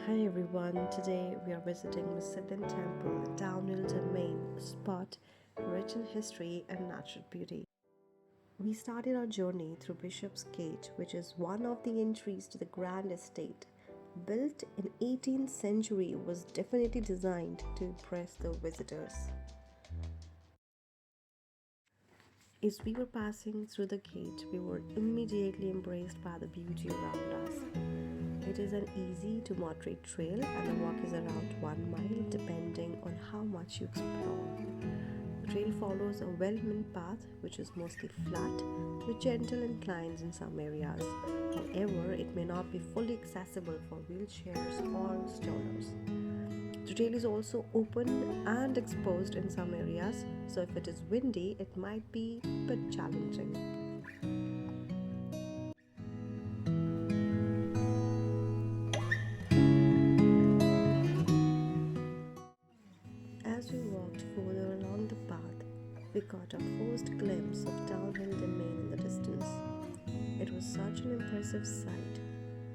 Hi everyone, today we are visiting Mussenden Temple, the Downhill Demesne, a spot rich in history and natural beauty. We started our journey through Bishop's Gate, which is one of the entries to the grand estate. Built in 18th century, was definitely designed to impress the visitors. As we were passing through the gate, we were immediately embraced by the beauty around us. It is an easy to moderate trail, and the walk is around 1 mile depending on how much you explore. The trail follows a well-worn path which is mostly flat with gentle inclines in some areas. However, it may not be fully accessible for wheelchairs or strollers. The trail is also open and exposed in some areas, so if it is windy, it might be a bit challenging. As we walked further along the path, we caught a first glimpse of Downhill Demesne in the distance. It was such an impressive sight.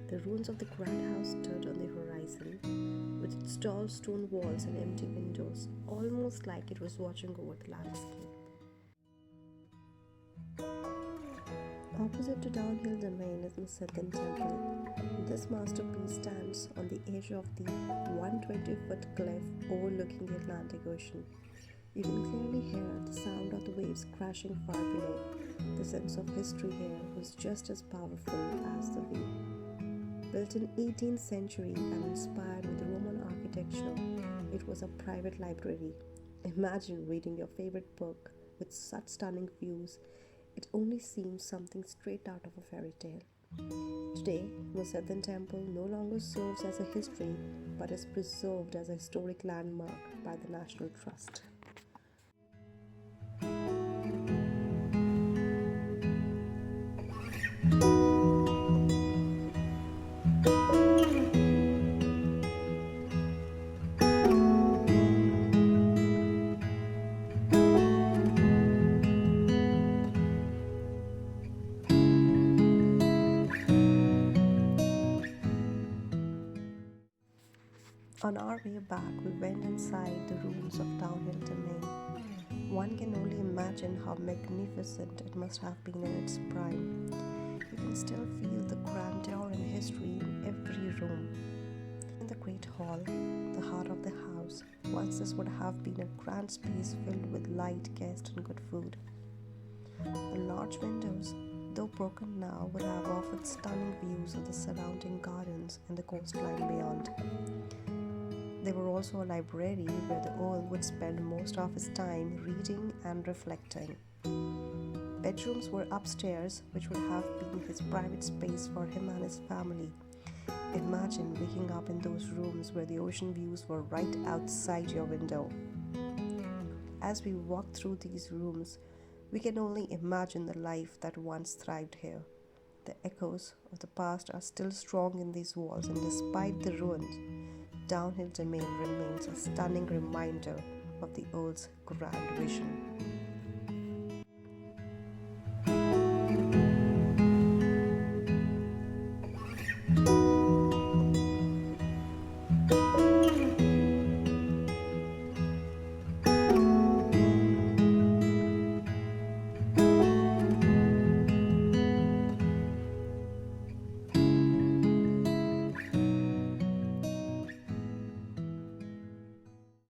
The ruins of the grand house stood on the horizon, with its tall stone walls and empty windows, almost like it was watching over the landscape. Opposite to Downhill Demesne is Mussenden Temple. This masterpiece stands on the edge of the 120-foot cliff overlooking the Atlantic Ocean. You can clearly hear the sound of the waves crashing far below. The sense of history here was just as powerful as the view. Built in 18th century and inspired with Roman architecture, it was a private library. Imagine reading your favorite book with such stunning views. It only seems something straight out of a fairy tale. Today, Mussenden Temple no longer serves as a history but is preserved as a historic landmark by the National Trust. On our way back, we went inside the ruins of Downhill Demesne. One can only imagine how magnificent it must have been in its prime. You can still feel the grandeur and history in every room. In the Great Hall, the heart of the house, once this would have been a grand space filled with light, guests, and good food. The large windows, though broken now, would have offered stunning views of the surrounding gardens and the coastline beyond. They were also a library where the Earl would spend most of his time reading and reflecting. Bedrooms were upstairs, which would have been his private space for him and his family. Imagine waking up in those rooms where the ocean views were right outside your window. As we walk through these rooms, we can only imagine the life that once thrived here. The echoes of the past are still strong in these walls, and despite the ruins, Downhill Demesne remains a stunning reminder of the Earl's grand vision.